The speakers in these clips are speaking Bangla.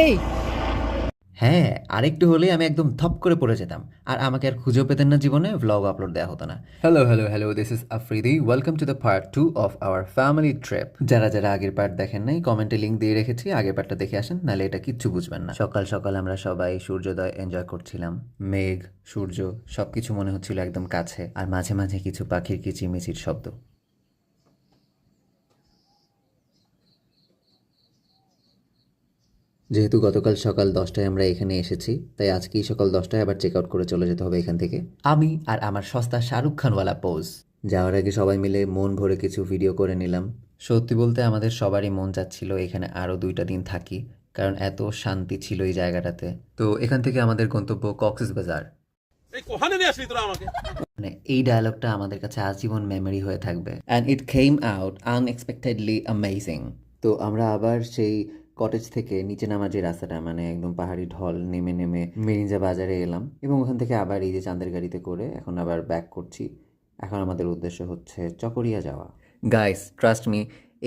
এই হ্যাঁ, আরেকটু হলেই আমি একদম থপ করে পড়ে যেতাম। আর আমাকে আর খুঁজেও পেতেন না জীবনে, ভ্লগ আপলোড দেওয়া হতো না। Hello, this is Afridi. Welcome to the part 2 of our family trip. যারা যারা আগের পার্ট দেখেন নাই, কমেন্টে লিঙ্ক দিয়ে রেখেছি, আগের পার্টটা দেখে আসেন, নাহলে এটা কিচ্ছু বুঝবেন না। সকাল সকাল আমরা সবাই সূর্যোদয় এনজয় করছিলাম। মেঘ, সূর্য সবকিছু মনে হচ্ছিল একদম কাছে, আর মাঝে মাঝে কিছু পাখির কিচিরমিচির শব্দ। যেহেতু গতকাল সকাল 10টায় আমরা এখানে এসেছি, তাই আজকেই সকাল 10টায় আবার চেক আউট করে চলে যেতে হবে এখান থেকে। আমি আর আমার সস্তা শাহরুখ খানওয়ালা পোজ। যাওয়ার আগে সবাই মিলে মন ভরে কিছু ভিডিও করে নিলাম। সত্যি বলতে আমাদের সবারই মন চাচ্ছিল এখানে আরও 2টা দিন থাকি, কারণ এত শান্তি ছিল এই জায়গাটাতে। তো এখান থেকে আমাদের গন্তব্য কক্সবাজার। মানে এই ডায়লগটা আমাদের কাছে আজীবন মেমরি হয়ে থাকবে। And it came out unexpectedly amazing. তো আমরা আবার সেই কটেজ থেকে নিচে নামার যে রাস্তাটা, মানে একদম পাহাড়ি ঢল নেমে নেমে মিরিঞ্জা বাজারে এলাম, এবং ওখান থেকে আবার এই যে চাঁদের গাড়িতে করে এখন আবার ব্যাক করছি। এখন আমাদের উদ্দেশ্য হচ্ছে চকরিয়া যাওয়া। গাইস, ট্রাস্ট মি,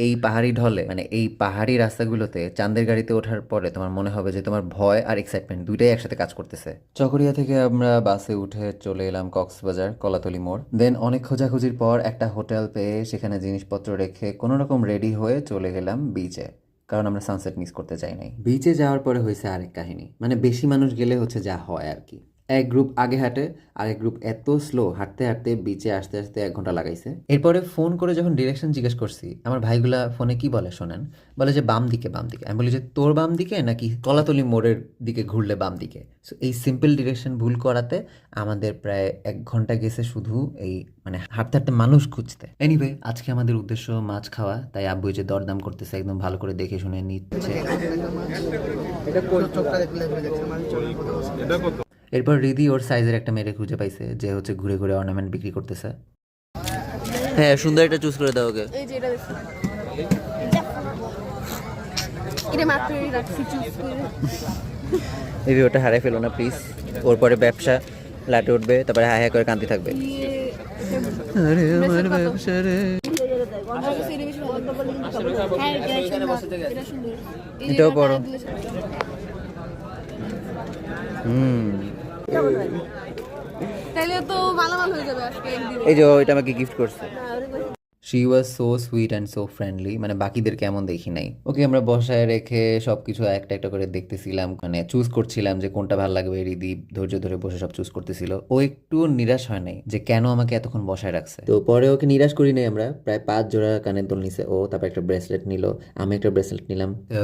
এই পাহাড়ি ঢলে মানে এই পাহাড়ি রাস্তাগুলোতে চাঁদের গাড়িতে ওঠার পরে তোমার মনে হবে যে তোমার ভয় আর এক্সাইটমেন্ট দুইটাই একসাথে কাজ করতেছে। চকরিয়া থেকে আমরা বাসে উঠে চলে এলাম কক্সবাজার কলাতলি মোড়। দেন অনেক খোঁজাখুঁজির পর একটা হোটেল পেয়ে সেখানে জিনিসপত্র রেখে কোনো রকম রেডি হয়ে চলে গেলাম বিচে, কারণ আমরা সানসেট মিস করতে চাই নাই। বিচে যাওয়ার পরে হয়েছে আরেক কাহিনী, মানে বেশি মানুষ গেলে হচ্ছে যা হয় আর কি। এক গ্রুপ আগে হাঁটে, আরেক গ্রুপ এত স্লো, হাঁটতে হাঁটতে বিচে আসতে আসতে 1 ঘন্টা লাগাইছে। এরপরে ফোন করে যখন ডিরেকশন জিজ্ঞেস করছি, আমার ভাইগুলা ফোনে কি বলে শোনেন, বলে যে বাম দিকে বাম দিকে। আমি বলি যে তোর বাম দিকে নাকি কলাতলি মোড়ের দিকে ঘুরলে বাম দিকে। সো এই সিম্পল ডিরেকশন ভুল করাতে আমাদের প্রায় 1 ঘন্টা গেছে শুধু এই মানে হাঁটতে হাঁটতে মানুষ খুঁজতে। এনিওয়ে, আজকে আমাদের উদ্দেশ্য মাছ খাওয়া, তাই আব্বু এই যে দরদাম করতেছে একদম ভালো করে দেখে শুনে নিচ্ছে। এরপর রিদি ওর সাইজের একটা মেরে খুঁজে পাইছে, যে হচ্ছে ঘুরে ঘুরে অর্নামেন্ট বিক্রি করতেছে। হ্যাঁ, সুন্দর একটা চুজ করে দাও ওকে। এই যে এটা দেখো, এটা মাত্রই রাখছি চুজ করে। এই ভিডিওটা হারাই ফেলো না প্লিজ, ওর পরে ব্যবসা লাটে উঠবে, তারপরে হাই হাই করে কান্দি থাকবে। আরে আমার ব্যবসা রে। এটাও বড়। তাইলে তো মালামাল হয়ে যাবে আজকে একদিন। এই যে এটা আমাকে গিফট করছে। She was so sweet and so friendly, মানে বাকিদের কেমন দেখি নাই। ওকে আমরা বসায় রেখে সবকিছু একটা একটা করে দেখতেছিলাম, মানে চুজ করছিলাম যে কোনটা ভালো লাগবে। রিদি ধৈর্য ধরে বসে সব চুজ করতেছিল। ও একটু নিরাশ হয় নাই যে কেন আমাকে এতক্ষণ বসায় রাখছে। তো পরে ওকে নিরাশ করি নাই আমরা, প্রায় 5 জোড়া কানের দুল নিছে ও, তারপর একটা ব্রেসলেট নিল, আমি একটা ব্রেসলেট নিলাম। তো